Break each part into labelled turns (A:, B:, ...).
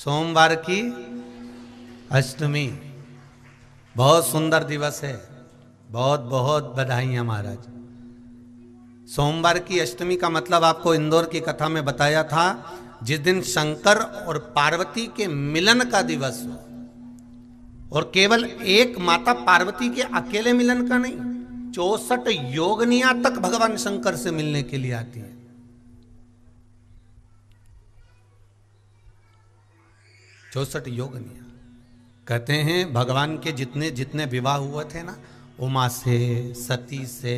A: सोमवार की अष्टमी बहुत सुंदर दिवस है। बहुत बहुत बधाइयाँ महाराज। सोमवार की अष्टमी का मतलब आपको इंदौर की कथा में बताया था, जिस दिन शंकर और पार्वती के मिलन का दिवस हो, और केवल एक माता पार्वती के अकेले मिलन का नहीं, 64 योगनियां तक भगवान शंकर से मिलने के लिए आती है। 64 योगनियां। कहते हैं भगवान के जितने जितने विवाह हुए थे ना, उमा से, सती से,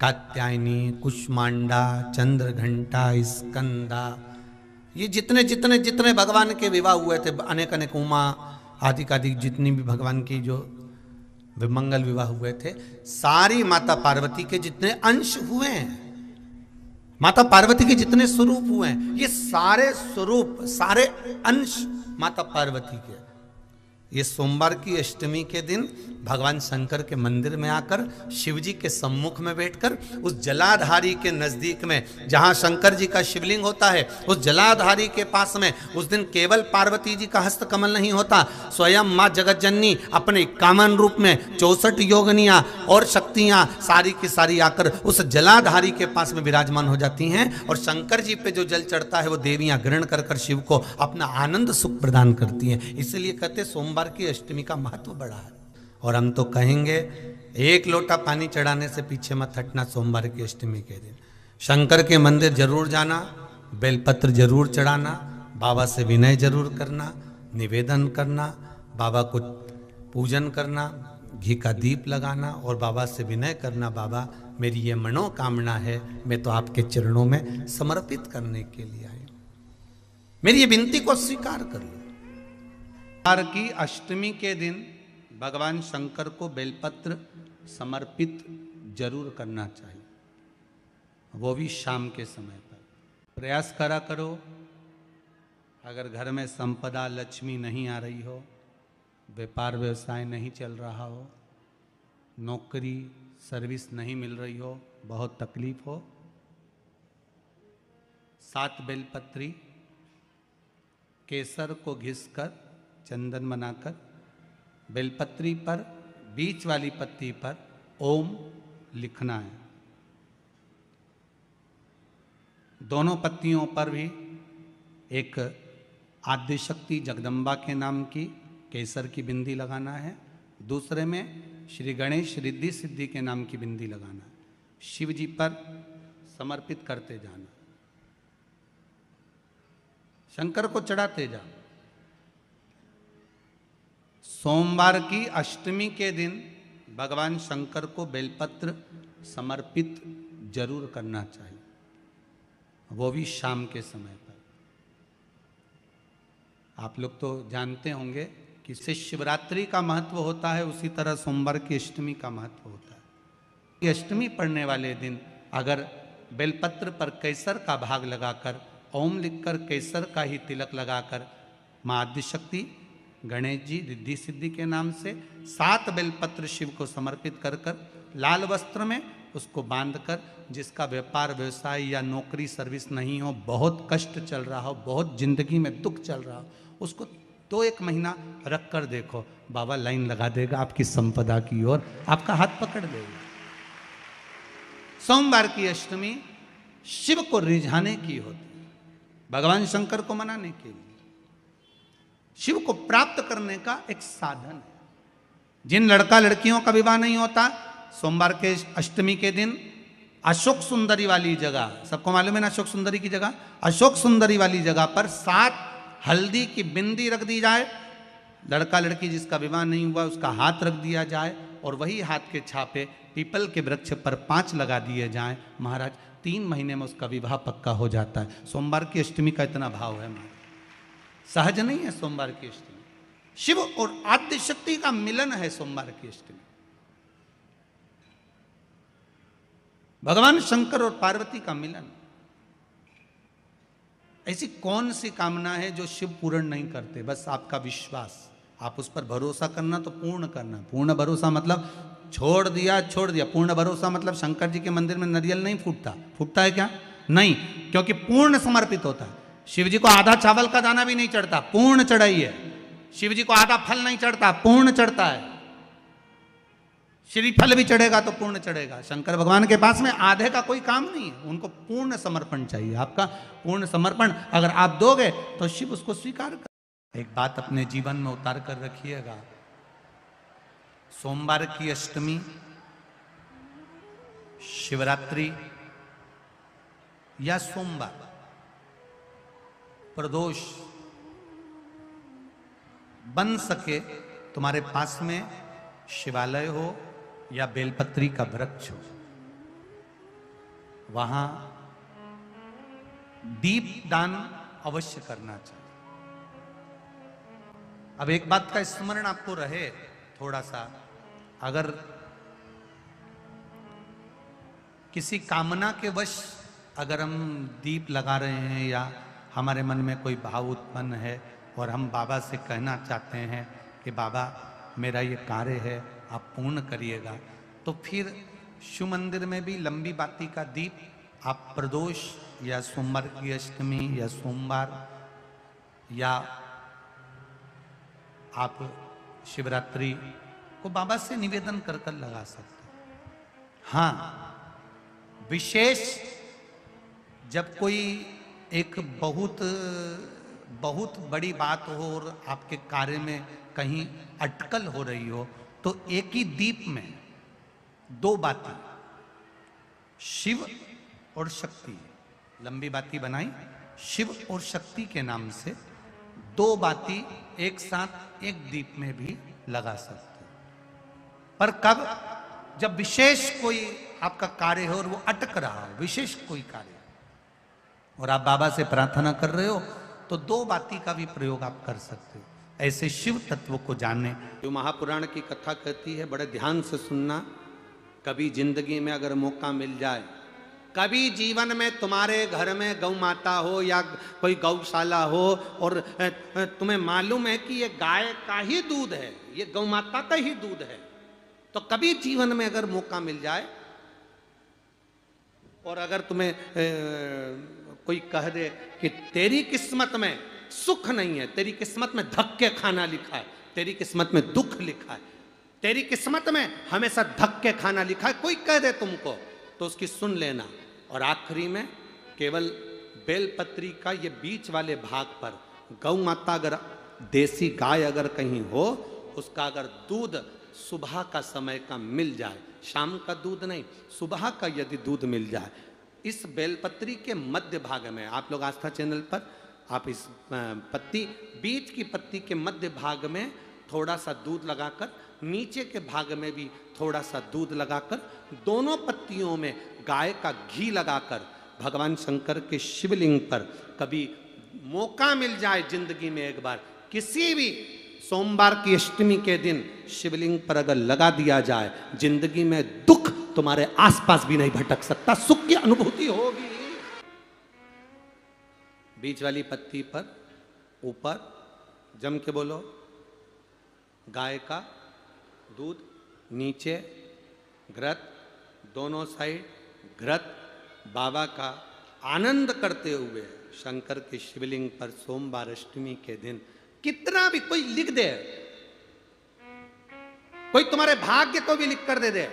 A: कात्यायनी, कुष्मांडा, चंद्रघंटा, स्कंदा, ये जितने जितने जितने भगवान के विवाह हुए थे, अनेक अनेक उमा आदि आदि जितनी भी भगवान की जो विमंगल विवाह हुए थे, सारी माता पार्वती के जितने अंश हुए हैं, माता पार्वती के जितने स्वरूप हुए हैं, ये सारे स्वरूप सारे अंश माता पार्वती के। ये सोमवार की अष्टमी के दिन भगवान शंकर के मंदिर में आकर शिव जी के सम्मुख में बैठकर उस जलाधारी के नजदीक में, जहां शंकर जी का शिवलिंग होता है, उस जलाधारी के पास में उस दिन केवल पार्वती जी का हस्त कमल नहीं होता, स्वयं मां जगतजननी अपने कामन रूप में 64 योगनियां और शक्तियां सारी की सारी आकर उस जलाधारी के पास में विराजमान हो जाती हैं, और शंकर जी पे जो जल चढ़ता है वो देवियां ग्रहण कर कर शिव को अपना आनंद सुख प्रदान करती हैं। इसलिए कहते सोमवार की अष्टमी का महत्व बड़ा है। और हम तो कहेंगे एक लोटा पानी चढ़ाने से पीछे मत हटना। सोमवार की अष्टमी के दिन शंकर के मंदिर जरूर जाना, बेलपत्र जरूर चढ़ाना, बाबा से विनय जरूर करना, निवेदन करना, बाबा को पूजन करना, घी का दीप लगाना और बाबा से विनय करना, बाबा मेरी ये मनोकामना है, मैं तो आपके चरणों में समर्पित करने के लिए आया, मेरी ये विनती को स्वीकार कर लो। सोमवार की अष्टमी के दिन भगवान शंकर को बेलपत्र समर्पित जरूर करना चाहिए, वो भी शाम के समय पर। प्रयास करा करो, अगर घर में संपदा लक्ष्मी नहीं आ रही हो, व्यापार व्यवसाय नहीं चल रहा हो, नौकरी सर्विस नहीं मिल रही हो, बहुत तकलीफ हो, 7 बेलपत्री केसर को घिसकर चंदन बनाकर बेलपत्री पर बीच वाली पत्ती पर ओम लिखना है। दोनों पत्तियों पर भी एक आद्यशक्ति जगदम्बा के नाम की केसर की बिंदी लगाना है, दूसरे में श्री गणेश रिद्धि सिद्धि के नाम की बिंदी लगाना है। शिव जी पर समर्पित करते जाना, शंकर को चढ़ाते जाओ। सोमवार की अष्टमी के दिन भगवान शंकर को बेलपत्र समर्पित जरूर करना चाहिए, वो भी शाम के समय पर। आप लोग तो जानते होंगे कि शिवरात्रि का महत्व होता है, उसी तरह सोमवार की अष्टमी का महत्व होता है। ये अष्टमी पढ़ने वाले दिन अगर बेलपत्र पर केसर का भाग लगाकर ओम लिखकर केसर का ही तिलक लगाकर मां आद्यशक्ति गणेश जी रिद्धि सिद्धि के नाम से 7 बेलपत्र शिव को समर्पित कर कर लाल वस्त्र में उसको बांधकर, जिसका व्यापार व्यवसाय या नौकरी सर्विस नहीं हो, बहुत कष्ट चल रहा हो, बहुत जिंदगी में दुख चल रहा हो, उसको 2-1 महीना रख कर देखो, बाबा लाइन लगा देगा आपकी संपदा की ओर, आपका हाथ पकड़ देगा। सोमवार की अष्टमी शिव को रिझाने की होती है, भगवान शंकर को मनाने के लिए, शिव को प्राप्त करने का एक साधन है। जिन लड़का लड़कियों का विवाह नहीं होता, सोमवार के अष्टमी के दिन अशोक सुंदरी वाली जगह, सबको मालूम है ना अशोक सुंदरी की जगह, अशोक सुंदरी वाली जगह पर 7 हल्दी की बिंदी रख दी जाए, लड़का लड़की जिसका विवाह नहीं हुआ उसका हाथ रख दिया जाए, और वही हाथ के छापे पीपल के वृक्ष पर 5 लगा दिए जाएं। महाराज 3 महीने में उसका विवाह पक्का हो जाता है। सोमवार की अष्टमी का इतना भाव है महाराज, सहज नहीं है सोमवार की अष्टमी। शिव और आद्य शक्ति का मिलन है सोमवार की अष्टमी। भगवान शंकर और पार्वती का मिलन। ऐसी कौन सी कामना है जो शिव पूर्ण नहीं करते? बस आपका विश्वास, आप उस पर भरोसा करना तो पूर्ण करना। पूर्ण भरोसा मतलब छोड़ दिया छोड़ दिया, पूर्ण भरोसा मतलब शंकर जी के मंदिर में नारियल नहीं फूटता, फूटता है क्या? नहीं, क्योंकि पूर्ण समर्पित होता है। शिव जी को आधा चावल का दाना भी नहीं चढ़ता, पूर्ण चढ़ाइए। शिव जी को आधा फल नहीं चढ़ता, पूर्ण चढ़ता है। श्रीफल भी चढ़ेगा तो पूर्ण चढ़ेगा। शंकर भगवान के पास में आधे का कोई काम नहीं है, उनको पूर्ण समर्पण चाहिए। आपका पूर्ण समर्पण अगर आप दोगे तो शिव उसको स्वीकार कर। एक बात अपने जीवन में उतार कर रखिएगा, सोमवार की अष्टमी, शिवरात्रि या सोमवार, प्रदोष, बन सके तुम्हारे पास में शिवालय हो या बेलपत्री का वृक्ष हो, वहां दीप दान अवश्य करना चाहिए। अब एक बात का स्मरण आपको रहे थोड़ा सा, अगर किसी कामना के वश अगर हम दीप लगा रहे हैं या हमारे मन में कोई भाव उत्पन्न है और हम बाबा से कहना चाहते हैं कि बाबा मेरा ये कार्य है आप पूर्ण करिएगा, तो फिर शिव मंदिर में भी लंबी बाती का दीप आप प्रदोष या सोमवार की अष्टमी या सोमवार या आप शिवरात्रि को बाबा से निवेदन कर कर लगा सकते हैं। हाँ, विशेष जब कोई एक बहुत बड़ी बात हो और आपके कार्य में कहीं अटकल हो रही हो, तो एक ही दीप में दो बाती, शिव और शक्ति, लंबी बाती बनाई शिव और शक्ति के नाम से, दो बाती एक साथ एक दीप में भी लगा सकते हैं। पर कब? जब विशेष कोई आपका कार्य हो और वो अटक रहा हो, विशेष कोई कार्य, और आप बाबा से प्रार्थना कर रहे हो, तो दो बाती का भी प्रयोग आप कर सकते हो। ऐसे शिव तत्व को जानने, जो महापुराण की कथा कहती है, बड़े ध्यान से सुनना। कभी जिंदगी में अगर मौका मिल जाए, कभी जीवन में तुम्हारे घर में गौ माता हो या कोई गौशाला हो और तुम्हें मालूम है कि ये गाय का ही दूध है, ये गौ माता का ही दूध है, तो कभी जीवन में अगर मौका मिल जाए और अगर तुम्हें कोई कह दे कि तेरी किस्मत में सुख नहीं है, तेरी किस्मत में धक्के खाना लिखा है, तेरी किस्मत में दुख लिखा है, तेरी किस्मत में हमेशा धक्के खाना लिखा है, कोई कह दे तुमको, तो उसकी सुन लेना। और आखिरी में केवल बेलपत्री का ये बीच वाले भाग पर गौ माता, अगर देसी गाय अगर कहीं हो, उसका अगर दूध सुबह का समय का मिल जाए, शाम का दूध नहीं, सुबह का यदि दूध मिल जाए, इस बेलपत्री के मध्य भाग में, आप लोग आस्था चैनल पर आप इस पत्ती, बीच की पत्ती के मध्य भाग में थोड़ा सा दूध लगाकर, नीचे के भाग में भी थोड़ा सा दूध लगाकर, दोनों पत्तियों में गाय का घी लगाकर भगवान शंकर के शिवलिंग पर कभी मौका मिल जाए जिंदगी में एक बार, किसी भी सोमवार की अष्टमी के दिन शिवलिंग पर अगर लगा दिया जाए, जिंदगी में दुख तुम्हारे आसपास भी नहीं भटक सकता, सुख की अनुभूति होगी। बीच वाली पत्ती पर ऊपर जम के बोलो गाय का दूध, नीचे घृत, दोनों साइड घृत, बाबा का आनंद करते हुए शंकर के शिवलिंग पर सोमवार अष्टमी के दिन, कितना भी कोई लिख दे, कोई तुम्हारे भाग्य को भी लिख कर दे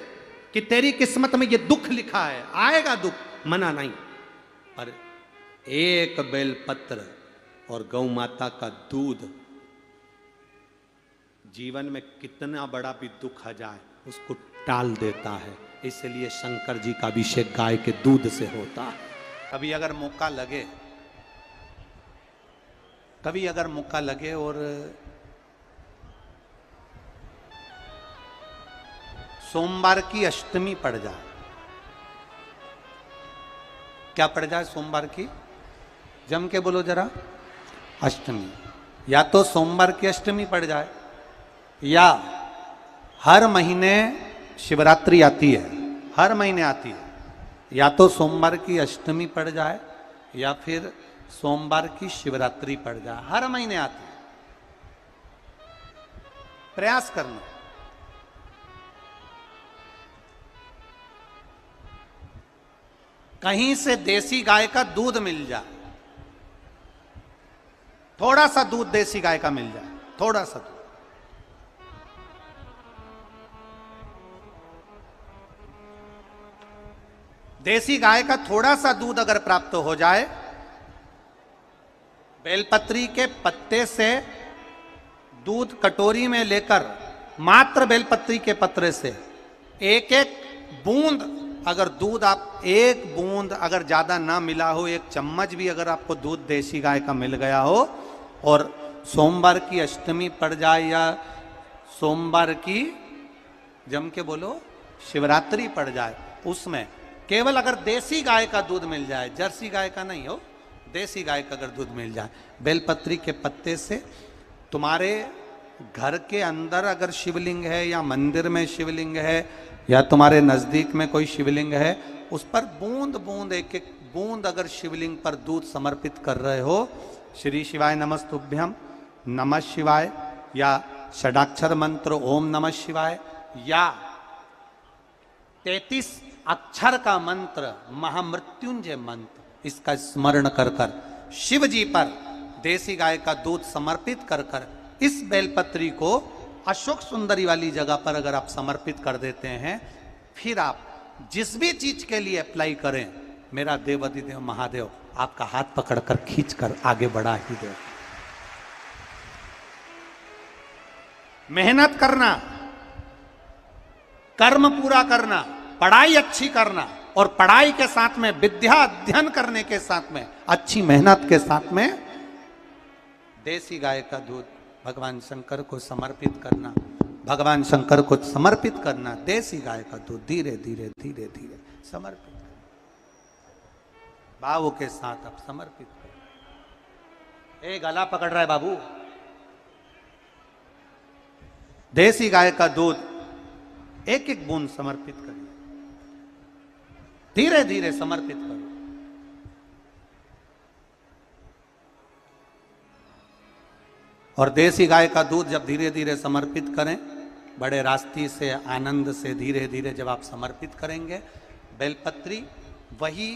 A: कि तेरी किस्मत में ये दुख लिखा है, आएगा दुख, मना नहीं, पर एक बेलपत्र और गौ माता का दूध जीवन में कितना बड़ा भी दुख आ जाए उसको टाल देता है। इसलिए शंकर जी का अभिषेक गाय के दूध से होता है। कभी अगर मौका लगे, कभी अगर मौका लगे और सोमवार की अष्टमी पड़ जाए, क्या पड़ जाए सोमवार की, जम के बोलो जरा, अष्टमी, या तो सोमवार की अष्टमी पड़ जाए, या हर महीने शिवरात्रि आती है, हर महीने आती है, या तो सोमवार की अष्टमी पड़ जाए या फिर सोमवार की शिवरात्रि पड़ जाए, हर महीने आती है। प्रयास करना। कहीं से देसी गाय का दूध मिल जाए, थोड़ा सा दूध देसी गाय का मिल जाए, थोड़ा सा दूध। देसी गाय का थोड़ा सा दूध अगर प्राप्त हो जाए, बेलपत्री के पत्ते से दूध कटोरी में लेकर, मात्र बेलपत्री के पत्रे से एक एक बूंद अगर दूध, आप एक बूंद अगर ज्यादा ना मिला हो, एक चम्मच भी अगर आपको दूध देसी गाय का मिल गया हो, और सोमवार की अष्टमी पड़ जाए या सोमवार की, जम के बोलो, शिवरात्रि पड़ जाए, उसमें केवल अगर देसी गाय का दूध मिल जाए, जर्सी गाय का नहीं हो, देसी गाय का अगर दूध मिल जाए, बेलपत्री के पत्ते से, तुम्हारे घर के अंदर अगर शिवलिंग है या मंदिर में शिवलिंग है या तुम्हारे नजदीक में कोई शिवलिंग है, उस पर बूंद बूंद, एक एक बूंद अगर शिवलिंग पर दूध समर्पित कर रहे हो, श्री शिवाय नमस्तुभ्यम, नमः शिवाय, या षडाक्षर मंत्र ओम नमः शिवाय, या 33 अक्षर का मंत्र महामृत्युंजय मंत्र, इसका स्मरण कर कर शिव जी पर देसी गाय का दूध समर्पित कर कर इस बेलपत्री को अशोक सुंदरी वाली जगह पर अगर आप समर्पित कर देते हैं, फिर आप जिस भी चीज के लिए अप्लाई करें, मेरा देवाधिदेव महादेव आपका हाथ पकड़कर खींचकर आगे बढ़ा ही दे। मेहनत करना, कर्म पूरा करना, पढ़ाई अच्छी करना, और पढ़ाई के साथ में विद्या अध्ययन करने के साथ में अच्छी मेहनत के साथ में देसी गाय का दूध भगवान शंकर को समर्पित करना, भगवान शंकर को समर्पित करना, देसी गाय का दूध धीरे धीरे धीरे धीरे समर्पित करना, भावों के साथ आप समर्पित करें। ए गला पकड़ रहा है बाबू, देसी गाय का दूध एक एक बूंद समर्पित करिए, धीरे धीरे समर्पित करो। और देसी गाय का दूध जब धीरे धीरे समर्पित करें, बड़े रास्ती से, आनंद से धीरे धीरे जब आप समर्पित करेंगे, बेलपत्री वही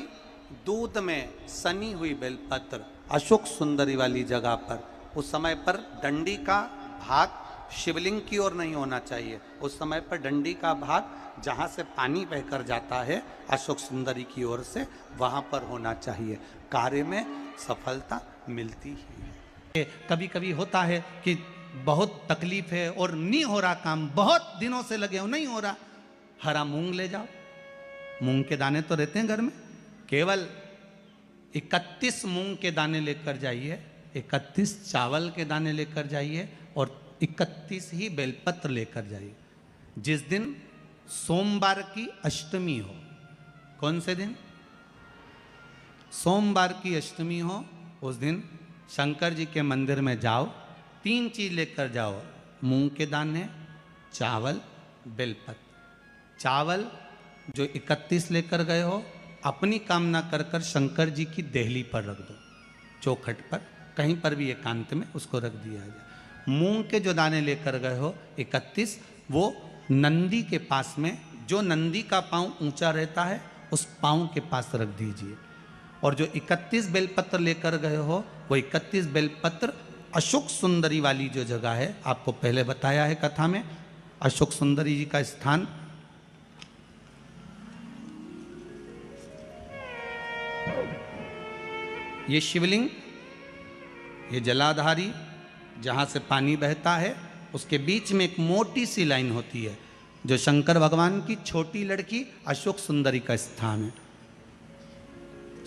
A: दूध में सनी हुई बेलपत्र अशोक सुंदरी वाली जगह पर, उस समय पर डंडी का भाग शिवलिंग की ओर नहीं होना चाहिए, उस समय पर डंडी का भाग जहाँ से पानी बहकर जाता है अशोक सुंदरी की ओर से, वहाँ पर होना चाहिए। कार्य में सफलता मिलती ही है। कभी कभी होता है कि बहुत तकलीफ है और नहीं हो रहा काम, बहुत दिनों से लगे हो, नहीं हो रहा, हरा मूंग ले जाओ, मूंग के दाने तो रहते हैं घर में, केवल 31 मूंग के दाने लेकर जाइए, 31 चावल के दाने लेकर जाइए, और 31 ही बेलपत्र लेकर जाइए। जिस दिन सोमवार की अष्टमी हो, कौन से दिन? सोमवार की अष्टमी हो, उस दिन शंकर जी के मंदिर में जाओ, 3 चीज लेकर जाओ, मूंग के दाने, चावल, बेलपत्र। चावल जो 31 लेकर गए हो, अपनी कामना कर कर शंकर जी की देहली पर रख दो, चौखट पर, कहीं पर भी एकांत में उसको रख दिया जाए। मूंग के जो दाने लेकर गए हो 31, वो नंदी के पास में, जो नंदी का पांव ऊंचा रहता है उस पांव के पास रख दीजिए। और जो 31 बेलपत्र लेकर गए हो, वो 31 बेलपत्र अशोक सुंदरी वाली जो जगह है, आपको पहले बताया है कथा में, अशोक सुंदरी जी का स्थान ये शिवलिंग, ये जलाधारी जहाँ से पानी बहता है, उसके बीच में एक मोटी सी लाइन होती है, जो शंकर भगवान की छोटी लड़की अशोक सुंदरी का स्थान है।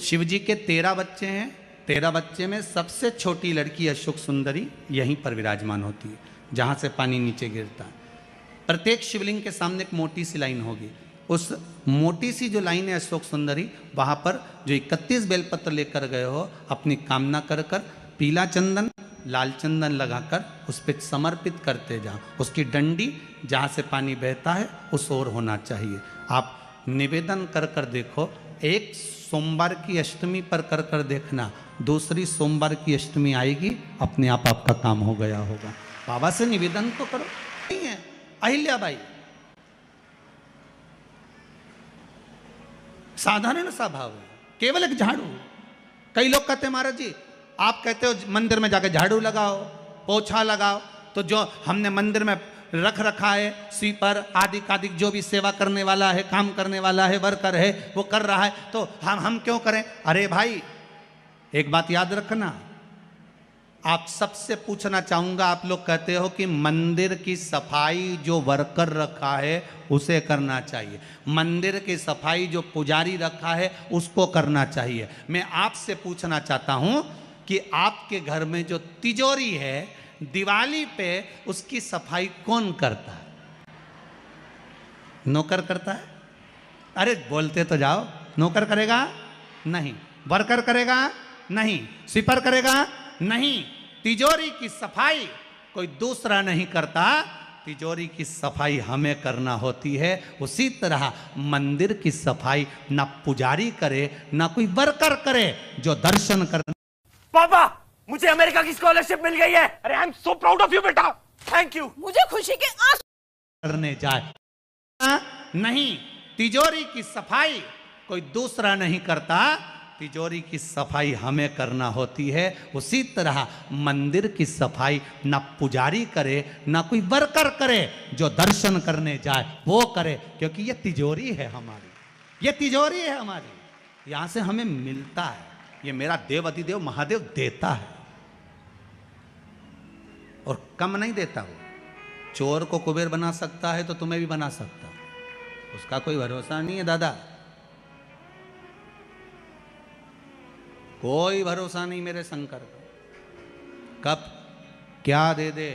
A: शिव जी के 13 बच्चे हैं, 13 बच्चे में सबसे छोटी लड़की अशोक सुंदरी यहीं पर विराजमान होती है, जहाँ से पानी नीचे गिरता है। प्रत्येक शिवलिंग के सामने एक मोटी सी लाइन होगी, उस मोटी सी जो लाइन है अशोक सुंदरी, वहाँ पर जो 31 बेलपत्र लेकर गए हो, अपनी कामना कर कर पीला चंदन, लाल चंदन लगाकर उस पर समर्पित करते जाओ। उसकी डंडी जहाँ से पानी बहता है उस ओर होना चाहिए। आप निवेदन कर कर देखो, एक सोमवार की अष्टमी पर कर कर देखना, दूसरी सोमवार की अष्टमी आएगी, अपने आप आपका काम हो गया होगा। बाबा से निवेदन तो करो। नहीं है अहिल्याबाई, साधारण सा भाव है, केवल एक झाड़ू। कई लोग कहते हैं महाराज जी आप कहते हो मंदिर में जाके झाड़ू लगाओ, पोछा लगाओ, तो जो हमने मंदिर में रख रखा है स्वीपर आदि आदि जो भी सेवा करने वाला है, काम करने वाला है, वर्कर है, वो कर रहा है, तो हम क्यों करें? अरे भाई एक बात याद रखना, आप सबसे पूछना चाहूंगा, आप लोग कहते हो कि मंदिर की सफाई जो वर्कर रखा है उसे करना चाहिए, मंदिर की सफाई जो पुजारी रखा है उसको करना चाहिए। मैं आपसे पूछना चाहता हूं कि आपके घर में जो तिजोरी है, दिवाली पे उसकी सफाई कौन करता है? नौकर करता है? अरे बोलते तो जाओ। नौकर करेगा? नहीं। वर्कर करेगा? नहीं। स्वीपर करेगा? नहीं। तिजोरी की सफाई कोई दूसरा नहीं करता, तिजोरी की सफाई हमें करना होती है। उसी तरह मंदिर की सफाई ना पुजारी करे ना कोई वर्कर करे, जो दर्शन कर।
B: पापा मुझे अमेरिका की स्कॉलरशिप मिल गई है। अरे I am so proud of you बेटा, थैंक यू।
C: मुझे खुशी के आंसू
A: करने जाए नहीं, तिजोरी की सफाई कोई दूसरा नहीं करता, तिजोरी की सफाई हमें करना होती है। उसी तरह मंदिर की सफाई ना पुजारी करे ना कोई वर्कर करे, जो दर्शन करने जाए वो करे, क्योंकि ये तिजोरी है हमारी, ये तिजोरी है हमारी, यहां से हमें मिलता है, ये मेरा देव अधिदेव महादेव देता है और कम नहीं देता। वो चोर को कुबेर बना सकता है तो तुम्हें भी बना सकता, उसका कोई भरोसा नहीं है दादा, कोई भरोसा नहीं मेरे शंकर का, कब क्या दे दे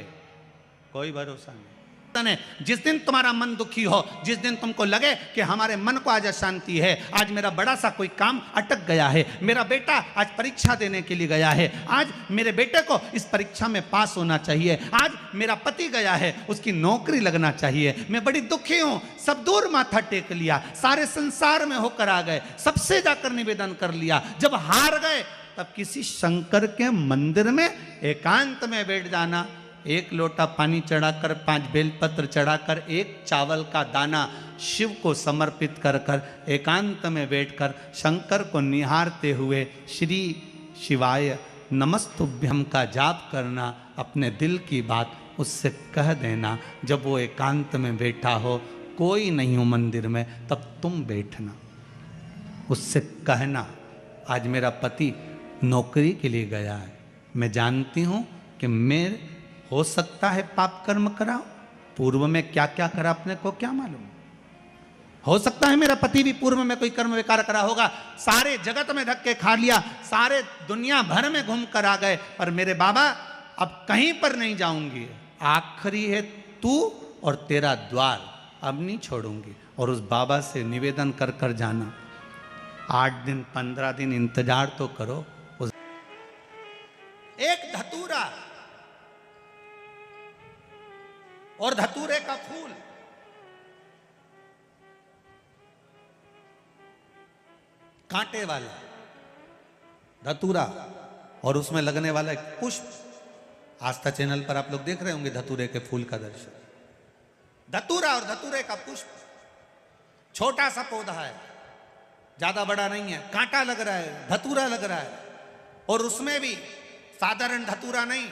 A: कोई भरोसा नहीं। जिस दिन तुम्हारा मन दुखी हो, जिस दिन तुमको लगे कि हमारे मन को आज अशांति है, आज मेरा बड़ा सा कोई काम अटक गया है, मेरा बेटा आज परीक्षा देने के लिए गया है, आज मेरे बेटे को इस परीक्षा में पास होना चाहिए, आज मेरा पति गया है उसकी नौकरी लगना चाहिए, मैं बड़ी दुखी हूं, सब दूर माथा टेक लिया, सारे संसार में होकर आ गए, सबसे जाकर निवेदन कर लिया, जब हार गए तब किसी शंकर के मंदिर में एकांत में बैठ जाना, एक लोटा पानी चढ़ाकर, 5 बेलपत्र चढ़ाकर, एक चावल का दाना शिव को समर्पित कर कर एकांत में बैठकर शंकर को निहारते हुए श्री शिवाय नमस्तुभ्यम का जाप करना, अपने दिल की बात उससे कह देना। जब वो एकांत में बैठा हो, कोई नहीं हो मंदिर में, तब तुम बैठना, उससे कहना आज मेरा पति नौकरी के लिए गया है, मैं जानती हूँ कि मैं हो सकता है पाप कर्म कराओ, पूर्व में क्या क्या करा अपने को क्या मालूम, हो सकता है मेरा पति भी पूर्व में कोई कर्म विकार करा होगा, सारे जगत में धक्के खा लिया, सारे दुनिया भर में घूम कर आ गए, पर मेरे बाबा अब कहीं पर नहीं जाऊंगी, आखिरी है तू और तेरा द्वार, अब नहीं छोड़ूंगी। और उस बाबा से निवेदन कर कर जाना, 8 दिन 15 दिन इंतजार तो करो। उस एक धतूरा और धतूरे का फूल, कांटे वाला धतूरा और उसमें लगने वाला एक पुष्प, आस्था चैनल पर आप लोग देख रहे होंगे धतूरे के फूल का दर्शन। धतूरा और धतूरे का पुष्प, छोटा सा पौधा है, ज्यादा बड़ा नहीं है, कांटा लग रहा है, धतूरा लग रहा है, और उसमें भी साधारण धतूरा नहीं,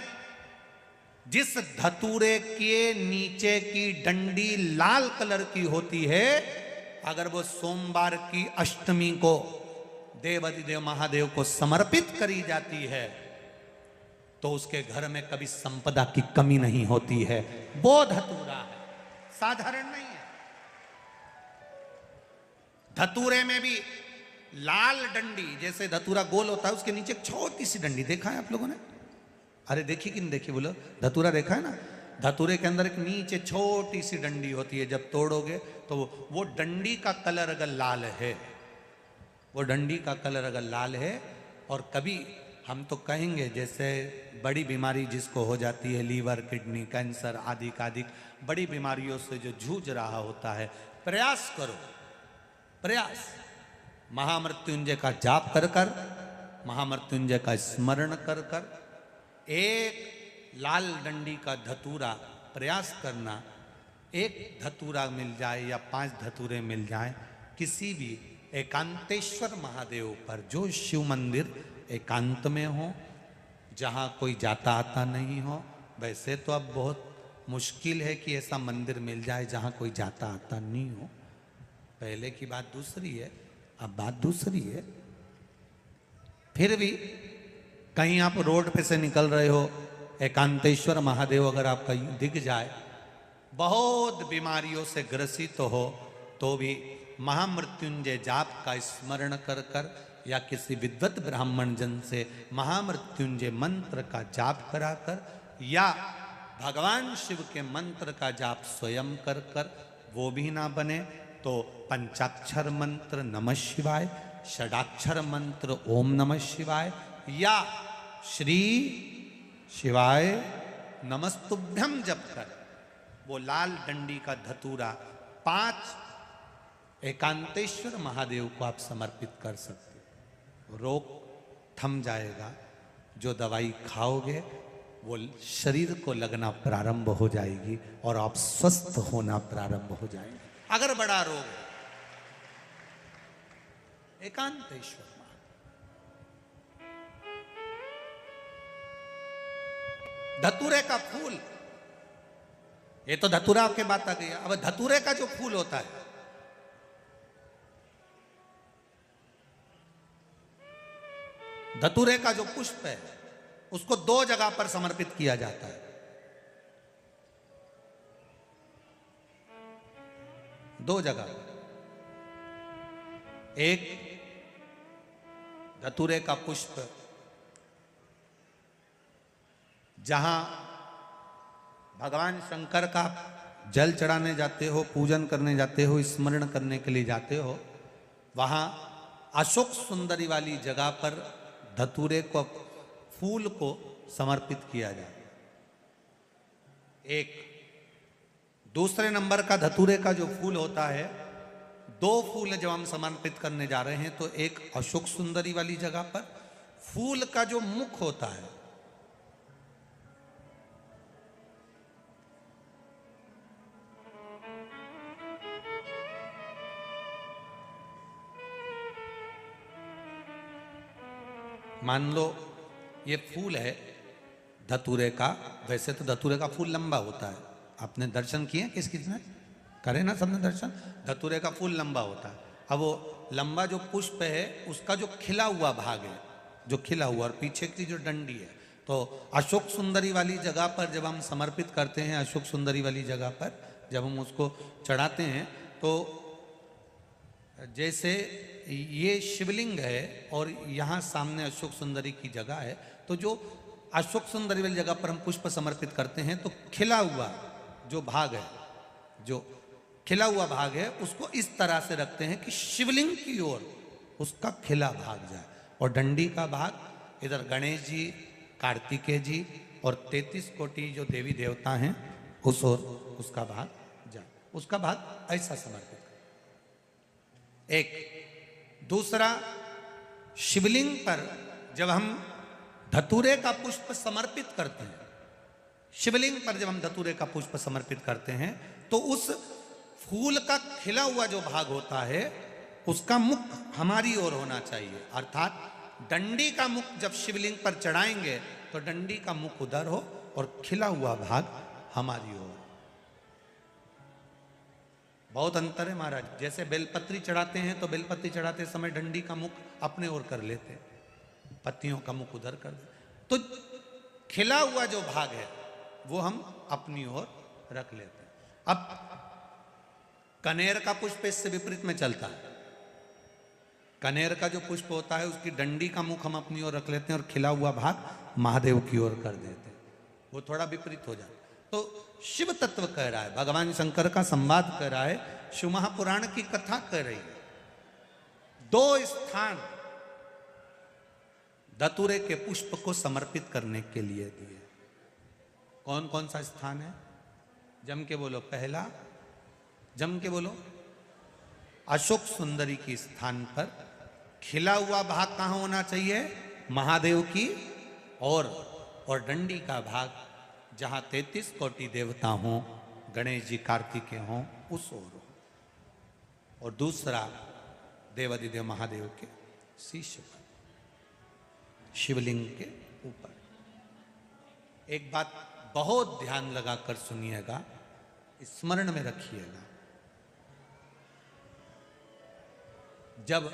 A: जिस धतूरे के नीचे की डंडी लाल कलर की होती है, अगर वो सोमवार की अष्टमी को देव अधिदेव महादेव को समर्पित करी जाती है तो उसके घर में कभी संपदा की कमी नहीं होती है। वो धतूरा है, साधारण नहीं है। धतूरे में भी लाल डंडी, जैसे धतूरा गोल होता है उसके नीचे एक छोटी सी डंडी, देखा है आप लोगों ने? अरे देखी कि नहीं देखी बोलो? धतूरा देखा है ना? धतूरे के अंदर एक नीचे छोटी सी डंडी होती है, जब तोड़ोगे तो वो डंडी का कलर अगर लाल है, वो डंडी का कलर अगर लाल है, और कभी हम तो कहेंगे जैसे बड़ी बीमारी जिसको हो जाती है, लीवर किडनी कैंसर आदि आदि बड़ी बीमारियों से जो जूझ रहा होता है, प्रयास करो, प्रयास महामृत्युंजय का जाप कर कर, महामृत्युंजय का स्मरण कर कर, एक लाल डंडी का धतूरा प्रयास करना, एक धतूरा मिल जाए या 5 धतूरे मिल जाए किसी भी एकांतेश्वर महादेव पर, जो शिव मंदिर एकांत में हो, जहाँ कोई जाता आता नहीं हो। वैसे तो अब बहुत मुश्किल है कि ऐसा मंदिर मिल जाए जहाँ कोई जाता आता नहीं हो। पहले की बात दूसरी है, अब बात दूसरी है। फिर भी कहीं आप रोड पे से निकल रहे हो, एकांतेश्वर महादेव अगर आपका दिख जाए, बहुत बीमारियों से ग्रसित हो, तो भी महामृत्युंजय जाप का स्मरण कर कर या किसी विद्वत ब्राह्मण जन से महामृत्युंजय मंत्र का जाप कराकर या भगवान शिव के मंत्र का जाप स्वयं कर कर वो भी ना बने तो पंचाक्षर मंत्र नमः शिवाय, षडाक्षर मंत्र ओम नमः शिवाय या श्री शिवाय नमस्तुभ्यम जप कर वो लाल डंडी का धतूरा 5 एकांतेश्वर महादेव को आप समर्पित कर सकते हो। रोग थम जाएगा। जो दवाई खाओगे वो शरीर को लगना प्रारंभ हो जाएगी और आप स्वस्थ होना प्रारंभ हो जाएंगे। अगर बड़ा रोग है, एकांतेश्वर धतूरे का फूल, ये तो धतूरा के बात आ गई। अब धतूरे का जो फूल होता है, धतूरे का जो पुष्प है, उसको 2 जगह पर समर्पित किया जाता है। 2 जगह। एक धतूरे का पुष्प जहां भगवान शंकर का जल चढ़ाने जाते हो, पूजन करने जाते हो, स्मरण करने के लिए जाते हो, वहां अशोक सुंदरी वाली जगह पर धतूरे को फूल को समर्पित किया जाए। एक दूसरे नंबर का धतूरे का जो फूल होता है, 2 फूल जब हम समर्पित करने जा रहे हैं तो एक अशोक सुंदरी वाली जगह पर फूल का जो मुख होता है, मान लो ये फूल है धतूरे का। वैसे तो धतूरे का फूल लंबा होता है, आपने दर्शन किए किस किसने करे ना, सबने दर्शन। धतूरे का फूल लंबा होता है। अब वो लंबा जो पुष्प है उसका जो खिला हुआ भाग है, जो खिला हुआ और पीछे की जो डंडी है, तो अशोक सुंदरी वाली जगह पर जब हम समर्पित करते हैं, अशोक सुंदरी वाली जगह पर जब हम उसको चढ़ाते हैं, तो जैसे ये शिवलिंग है और यहाँ सामने अशोक सुंदरी की जगह है, तो जो अशोक सुंदरी वाली जगह पर हम पुष्प समर्पित करते हैं तो खिला हुआ जो भाग है, जो खिला हुआ भाग है, उसको इस तरह से रखते हैं कि शिवलिंग की ओर उसका खिला भाग जाए और डंडी का भाग इधर गणेश जी, कार्तिकेय जी और 33 कोटि जो देवी देवता हैं उस ओर उसका भाग जाए। उसका भाग ऐसा समर्पित करें। एक दूसरा, शिवलिंग पर जब हम धतूरे का पुष्प समर्पित करते हैं, शिवलिंग पर जब हम धतूरे का पुष्प समर्पित करते हैं तो उस फूल का खिला हुआ जो भाग होता है उसका मुख हमारी ओर होना चाहिए। अर्थात डंडी का मुख जब शिवलिंग पर चढ़ाएंगे तो डंडी का मुख उधर हो और खिला हुआ भाग हमारी ओर। बहुत अंतर है महाराज। जैसे बेलपत्री चढ़ाते हैं तो बेलपत्री चढ़ाते समय डंडी का मुख अपने ओर कर लेते हैं, पत्तियों का मुख उधर कर देते, तो खिला हुआ जो भाग है वो हम अपनी ओर रख लेते हैं। अब कनेर का पुष्प इससे विपरीत में चलता है। कनेर का जो पुष्प होता है उसकी डंडी का मुख हम अपनी ओर रख लेते हैं और खिला हुआ भाग महादेव की ओर कर देते हैं। वो थोड़ा विपरीत हो जाता है। तो शिव तत्व कह रहा है, भगवान शंकर का संवाद कर रहा है, शिव महापुराण की कथा कर रही है। 2 स्थान धतूरे के पुष्प को समर्पित करने के लिए दिए। कौन कौन सा स्थान है? जम के बोलो। पहला, जम के बोलो। अशोक सुंदरी के स्थान पर खिला हुआ भाग कहां होना चाहिए? महादेव की और डंडी का भाग जहां 33 कोटि देवता हों, गणेश जी, कार्तिकेय हों, उस ओर हो। और दूसरा, देवाधिदेव महादेव के शीश पर, शिवलिंग के ऊपर। एक बात बहुत ध्यान लगाकर सुनिएगा, स्मरण में रखिएगा। जब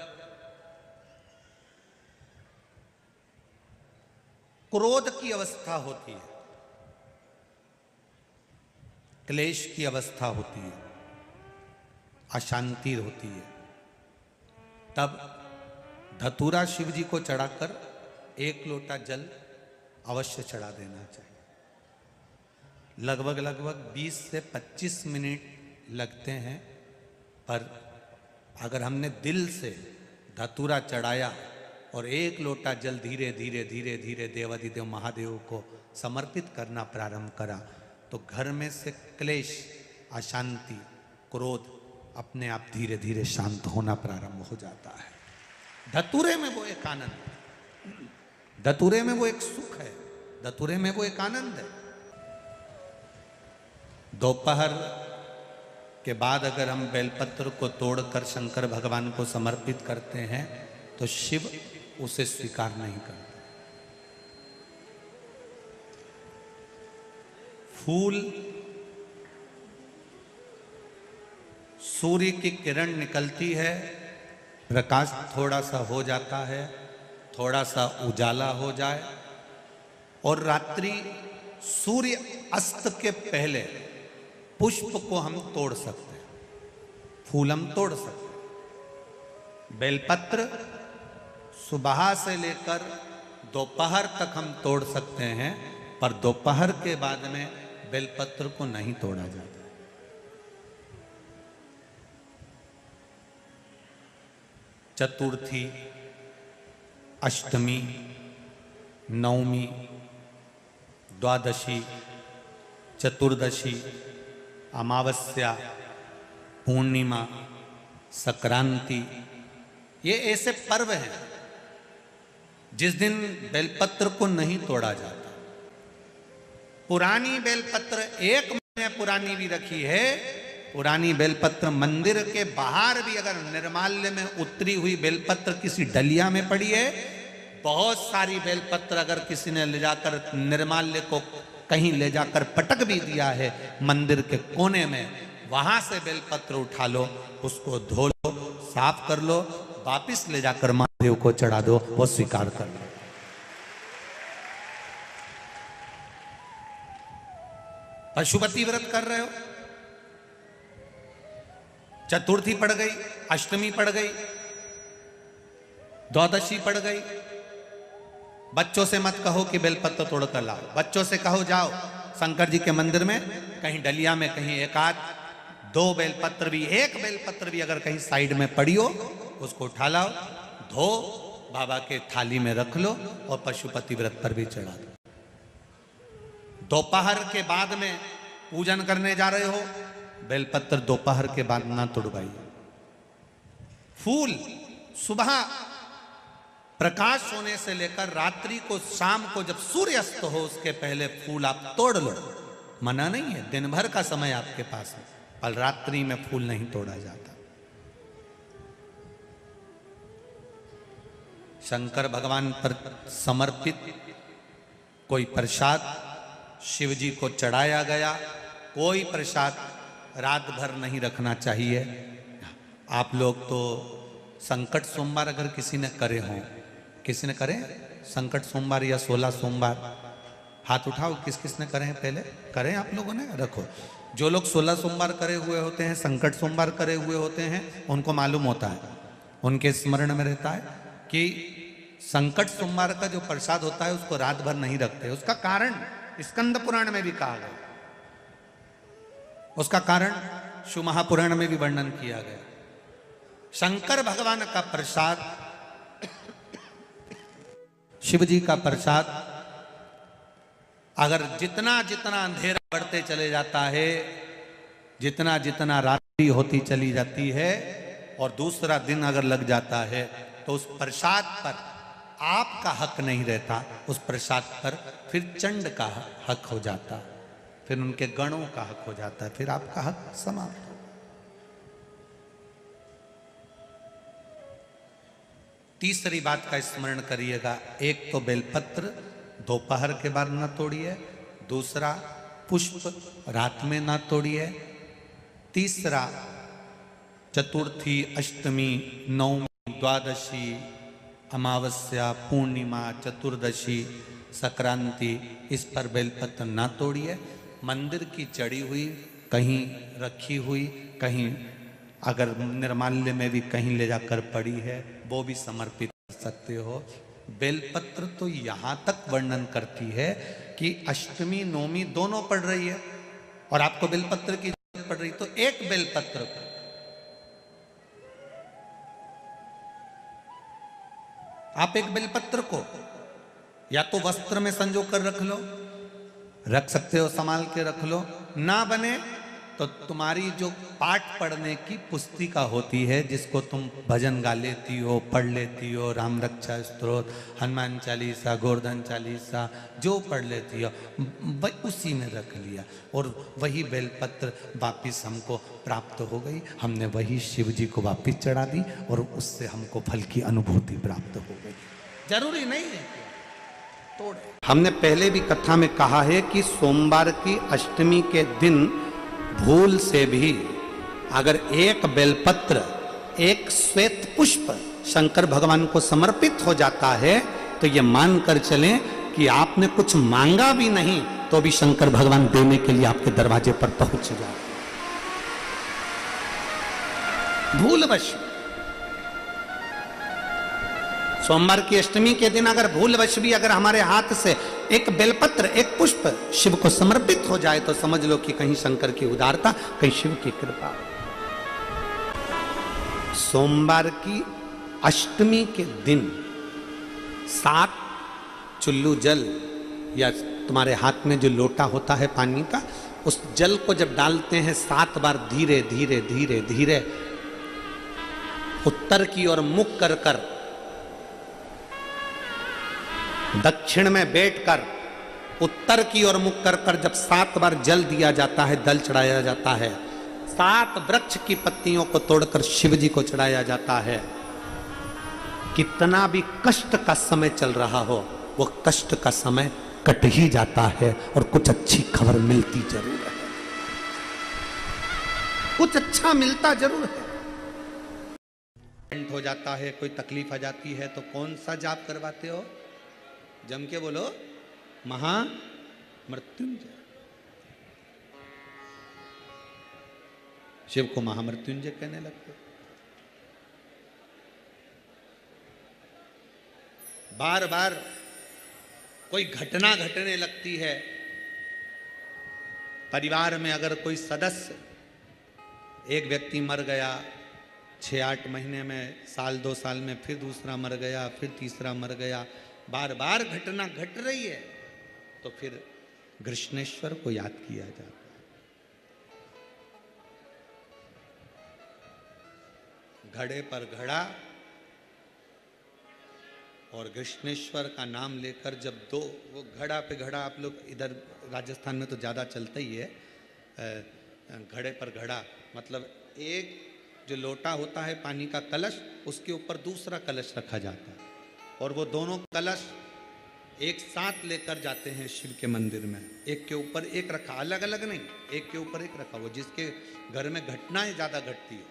A: क्रोध की अवस्था होती है, क्लेश की अवस्था होती है, अशांति होती है, तब धतूरा शिव जी को चढ़ाकर 1 लोटा जल अवश्य चढ़ा देना चाहिए। लगभग 20 से 25 मिनट लगते हैं, पर अगर हमने दिल से धतूरा चढ़ाया और 1 लोटा जल धीरे धीरे धीरे धीरे देवाधिदेव महादेव को समर्पित करना प्रारंभ करा, तो घर में से क्लेश, अशांति, क्रोध अपने आप धीरे धीरे शांत होना प्रारंभ हो जाता है। धतूरे में वो एक आनंद है, धतूरे में वो एक सुख है, धतूरे में वो एक आनंद है। दोपहर के बाद अगर हम बेलपत्र को तोड़कर शंकर भगवान को समर्पित करते हैं तो शिव उसे स्वीकार नहीं करते। फूल, सूर्य की किरण निकलती है, प्रकाश थोड़ा सा हो जाता है, थोड़ा सा उजाला हो जाए, और रात्रि सूर्य अस्त के पहले पुष्प को हम तोड़ सकते हैं, फूल हम तोड़ सकते हैं। बेलपत्र सुबह से लेकर दोपहर तक हम तोड़ सकते हैं, पर दोपहर के बाद में बेलपत्र को नहीं तोड़ा जाता। चतुर्थी, अष्टमी, नवमी, द्वादशी, चतुर्दशी, अमावस्या, पूर्णिमा, संक्रांति, ये ऐसे पर्व हैं जिस दिन बेलपत्र को नहीं तोड़ा जाता। पुरानी बेलपत्र 1 महीने पुरानी भी रखी है। पुरानी बेलपत्र मंदिर के बाहर भी अगर निर्माल्य में उतरी हुई बेलपत्र किसी डलिया में पड़ी है, बहुत सारी बेलपत्र अगर किसी ने ले जाकर निर्माल्य को कहीं ले जाकर पटक भी दिया है मंदिर के कोने में, वहां से बेलपत्र उठा लो, उसको धो लो, साफ कर लो, वापिस ले जाकर महादेव को चढ़ा दो, वो स्वीकार कर लो। पशुपति व्रत कर रहे हो, चतुर्थी पड़ गई, अष्टमी पड़ गई, द्वादशी पड़ गई, बच्चों से मत कहो कि बेलपत्र तोड़ कर लाओ, बच्चों से कहो जाओ शंकर जी के मंदिर में कहीं डलिया में कहीं 1-2 बेलपत्र भी, 1 बेलपत्र भी अगर कहीं साइड में पड़ी हो, उसको उठा लाओ, धो, बाबा के थाली में रख लो और पशुपति व्रत पर भी चढ़ा दो। दोपहर के बाद में पूजन करने जा रहे हो, बेलपत्र दोपहर के बाद ना तोड़वाइए। फूल सुबह प्रकाश होने से लेकर रात्रि को, शाम को जब सूर्य अस्त हो उसके पहले फूल आप तोड़ लो, मना नहीं है, दिन भर का समय आपके पास है, पर रात्रि में फूल नहीं तोड़ा जाता। शंकर भगवान पर समर्पित कोई प्रसाद शिव जी को चढ़ाया गया, कोई प्रसाद रात भर नहीं रखना चाहिए। आप लोग तो संकट सोमवार अगर किसी ने करे हों, किसी ने करे संकट सोमवार या 16 सोमवार, हाथ उठाओ, किस किस ने करे हैं, पहले करें आप लोगों ने, रखो। जो लोग 16 सोमवार करे हुए होते हैं, संकट सोमवार करे हुए होते हैं, उनको मालूम होता है, उनके स्मरण में रहता है कि संकट सोमवार का जो प्रसाद होता है उसको रात भर नहीं रखते। उसका कारण स्कंद पुराण में भी कहा गया, उसका कारण शिव महापुराण में भी वर्णन किया गया। शंकर भगवान का प्रसाद, शिव जी का प्रसाद, अगर जितना जितना अंधेरा बढ़ते चले जाता है, जितना जितना रात्रि होती चली जाती है और दूसरा दिन अगर लग जाता है, तो उस प्रसाद पर आपका हक नहीं रहता, उस प्रसाद पर फिर चंड का हक हो जाता, फिर उनके गणों का हक हो जाता है, फिर आपका हक समाप्त हो। तीसरी बात का स्मरण करिएगा, एक तो बेलपत्र दोपहर के बाद न तोड़िए, दूसरा, पुष्प रात में ना तोड़िए। तीसरा, चतुर्थी, अष्टमी, नवमी, द्वादशी, अमावस्या, पूर्णिमा, चतुर्दशी, संक्रांति, इस पर बेलपत्र ना तोड़िए। मंदिर की चढ़ी हुई, कहीं रखी हुई, कहीं अगर निर्माल्य में भी कहीं ले जाकर पड़ी है, वो भी समर्पित कर सकते हो। बेलपत्र तो यहाँ तक वर्णन करती है कि अष्टमी नवमी दोनों पड़ रही है और आपको बेलपत्र की जरूरत पड़ रही, तो एक बेलपत्र को आप एक बेलपत्र को या तो वस्त्र में संजो कर रख लो, रख सकते हो, संभाल के रख लो। ना बने तो तुम्हारी जो पाठ पढ़ने की पुस्तिका होती है, जिसको तुम भजन गा लेती हो, पढ़ लेती हो, राम रक्षा स्तोत्र, हनुमान चालीसा, गोवर्धन चालीसा, जो पढ़ लेती हो, वही उसी में रख लिया और वही बेलपत्र वापिस हमको प्राप्त हो गई। हमने वही शिव जी को वापिस चढ़ा दी और उससे हमको फल की अनुभूति प्राप्त हो गई। जरूरी नहीं है तोड़े। हमने पहले भी कथा में कहा है कि सोमवार की अष्टमी के दिन भूल से भी अगर एक बेलपत्र, एक श्वेत पुष्प शंकर भगवान को समर्पित हो जाता है तो ये मानकर चलें कि आपने कुछ मांगा भी नहीं तो भी शंकर भगवान देने के लिए आपके दरवाजे पर पहुंच जाए। भूलवश सोमवार की अष्टमी के दिन अगर भूलवश भी अगर हमारे हाथ से एक बेलपत्र, एक पुष्प शिव को समर्पित हो जाए तो समझ लो कि कहीं शंकर की उदारता, कहीं शिव की कृपा। सोमवार की अष्टमी के दिन 7 चुल्लू जल या तुम्हारे हाथ में जो लोटा होता है पानी का, उस जल को जब डालते हैं 7 बार धीरे धीरे धीरे धीरे उत्तर की ओर मुख कर कर, दक्षिण में बैठकर उत्तर की ओर मुख कर कर जब 7 बार जल दिया जाता है, दल चढ़ाया जाता है, 7 वृक्ष की पत्तियों को तोड़कर शिव जी को चढ़ाया जाता है। कितना भी कष्ट का समय चल रहा हो, वो कष्ट का समय कट ही जाता है और कुछ अच्छी खबर मिलती जरूर है, कुछ अच्छा मिलता जरूर है। हो जाता है, कोई तकलीफ आ जाती है तो कौन सा जाप करवाते हो? जम के बोलो, महामृत्युंजय। शिव को महामृत्युंजय कहने लगते। बार बार कोई घटना घटने लगती है, परिवार में अगर कोई सदस्य, एक व्यक्ति मर गया, 6-8 महीने में, साल 2 साल में फिर दूसरा मर गया, फिर तीसरा मर गया, बार बार घटना घट रही है, तो फिर कृष्णेश्वर को याद किया जाता है। घड़े पर घड़ा और कृष्णेश्वर का नाम लेकर जब दो, वो घड़ा पे घड़ा, आप लोग इधर राजस्थान में तो ज़्यादा चलता ही है, घड़े पर घड़ा मतलब एक जो लोटा होता है पानी का कलश, उसके ऊपर दूसरा कलश रखा जाता है और वो दोनों कलश एक साथ लेकर जाते हैं शिव के मंदिर में। एक के ऊपर एक रखा, अलग अलग नहीं, एक के ऊपर एक रखा। वो जिसके घर में घटनाएं ज़्यादा घटती है,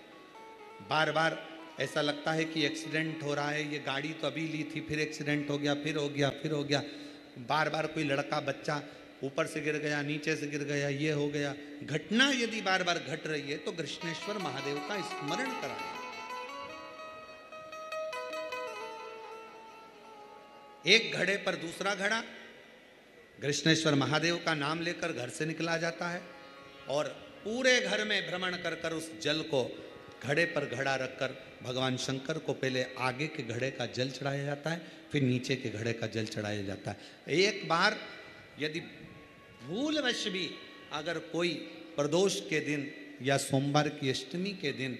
A: बार बार ऐसा लगता है कि एक्सीडेंट हो रहा है, ये गाड़ी तो अभी ली थी, फिर एक्सीडेंट हो गया, फिर हो गया, फिर हो गया, बार बार कोई लड़का बच्चा ऊपर से गिर गया, नीचे से गिर गया, ये हो गया। घटना यदि बार बार घट रही है तो कृष्णेश्वर महादेव का स्मरण कराएं। एक घड़े पर दूसरा घड़ा, कृष्णेश्वर महादेव का नाम लेकर घर से निकला जाता है और पूरे घर में भ्रमण कर कर उस जल को घड़े पर घड़ा रखकर भगवान शंकर को पहले आगे के घड़े का जल चढ़ाया जाता है, फिर नीचे के घड़े का जल चढ़ाया जाता है। एक बार यदि भूलवश भी अगर कोई प्रदोष के दिन या सोमवार की अष्टमी के दिन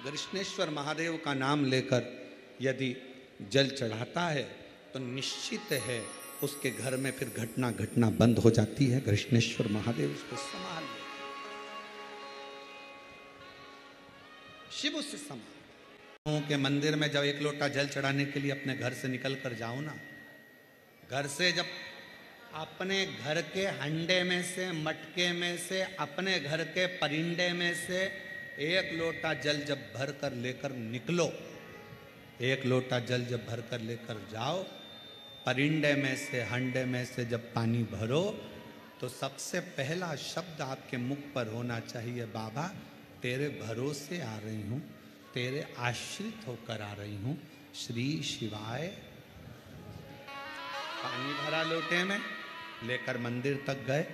A: कृष्णेश्वर महादेव का नाम लेकर यदि जल चढ़ाता है तो निश्चित है उसके घर में फिर घटना घटना बंद हो जाती है। कृष्णेश्वर महादेव उसको संभाल ले, शिव उससे संभाल। के मंदिर में जब एक लोटा जल चढ़ाने के लिए अपने घर से निकल कर जाओ ना, घर से जब अपने घर के हंडे में से, मटके में से, अपने घर के परिंडे में से एक लोटा जल जब भर कर लेकर निकलो, एक लोटा जल जब भर कर लेकर जाओ, परिंडे में से, हंडे में से जब पानी भरो, तो सबसे पहला शब्द आपके मुख पर होना चाहिए, बाबा तेरे भरोसे आ रही हूँ, तेरे आश्रित होकर आ रही हूँ, श्री शिवाय। पानी भरा लोटे में लेकर मंदिर तक गए,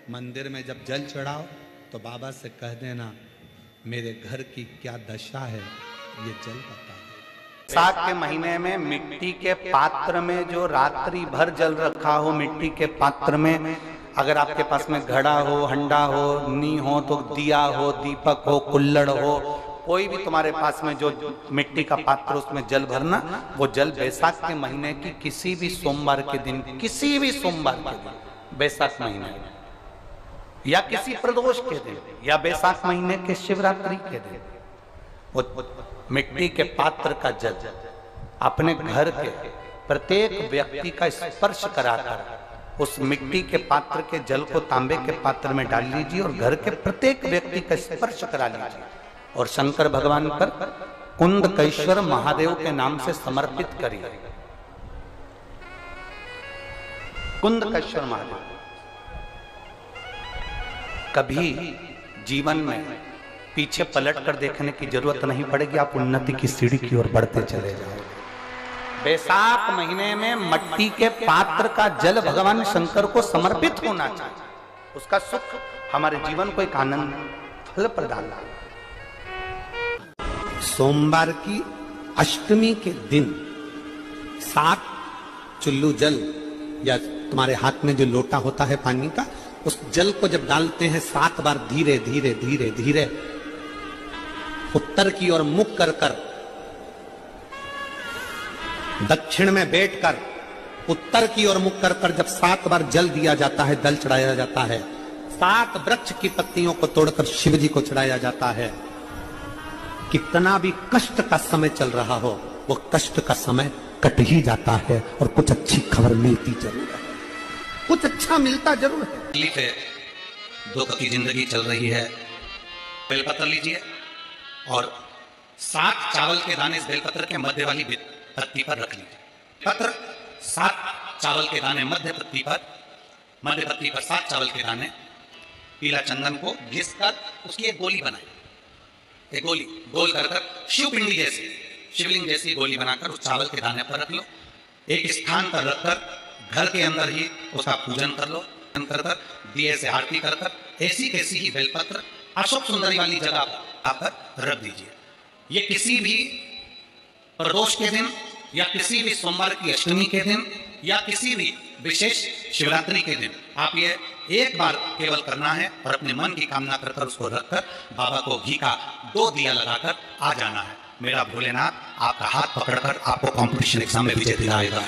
A: मंदिर में जब जल चढ़ाओ तो बाबा से कह देना, मेरे घर की क्या दशा है ये जल बता दे।
D: साग के महीने में मिट्टी के पात्र में जो रात्रि भर जल रखा हो, मिट्टी के पात्र में, अगर आपके पास में घड़ा हो, हंडा हो, नी हो, तो दिया हो, दीपक हो, कुल्लड़ हो, कोई भी तुम्हारे पास में जो मिट्टी का पात्र, उसमें जल भरना। वो जल बैसाख के महीने की किसी भी सोमवार के दिन, किसी भी सोमवार के दिन, बैसाख महीने या किसी प्रदोष के दिन, या बैसाख महीने के शिवरात्रि के दिन, वो मिट्टी के पात्र का जल अपने घर के प्रत्येक व्यक्ति का स्पर्श कराकर उस मिट्टी के पात्र के जल को तांबे के पात्र में डाल लीजिए और घर के प्रत्येक व्यक्ति का स्पर्श करा लीजिए और शंकर भगवान पर कुंदकेश्वर महादेव के नाम से समर्पित करिए। कुंदकेश्वर महादेव। कभी जीवन में पीछे पलट कर देखने की जरूरत नहीं पड़ेगी, आप उन्नति की सीढ़ी की ओर बढ़ते चले जाओगे। बैसाख महीने में मट्टी के पात्र का जल भगवान शंकर को समर्पित होना चाहिए, उसका सुख हमारे जीवन को एक आनंद फल प्रदान।
A: सोमवार की अष्टमी के दिन 7 चुल्लू जल, या तुम्हारे हाथ में जो लोटा होता है पानी का, उस जल को जब डालते हैं 7 बार धीरे धीरे धीरे धीरे उत्तर की ओर मुख कर कर, दक्षिण में बैठकर उत्तर की ओर मुख कर कर जब 7 बार जल दिया जाता है, जल चढ़ाया जाता है, 7 वृक्ष की पत्तियों को तोड़कर शिव जी को चढ़ाया जाता है। कितना भी कष्ट का समय चल रहा हो, वो कष्ट का समय कट ही जाता है और कुछ अच्छी खबर मिलती जरूर है, कुछ अच्छा मिलता जरूर है।
D: तकलीफ है, दुख की जिंदगी चल रही है, बेलपत्र लीजिए और 7 चावल के दाने इस बेलपत्र के मध्य वाली पत्ती पर रख लीजिए। पत्र 7 चावल के दाने मध्य पत्ती पर 7 चावल के दाने, पीला चंदन को घिस कर उसकी एक गोली बनाए, एक गोली गोल कर कर शिवपिंडी जैसी, शिवलिंग जैसी गोली बनाकर उस चावल के दाने पर रख लो। एक स्थान पर रखकर घर के अंदर ही उसका पूजन कर लो, कर कर दिए से आरती कर कर ऐसी कैसी ही बेलपत्र अशोक सुंदरी वाली जगह पर रख दीजिए। ये किसी भी प्रदोष के दिन या किसी भी सोमवार की अष्टमी के दिन या किसी भी विशेष शिवरात्रि के दिन आप ये एक बार केवल करना है और अपने मन की कामना कर कर उसको रखकर बाबा को घी का 2 दिया लगाकर आ जाना है। मेरा भोलेनाथ आपका हाथ पकड़कर आपको कंपटीशन एग्जाम में विजय दिलाएगा।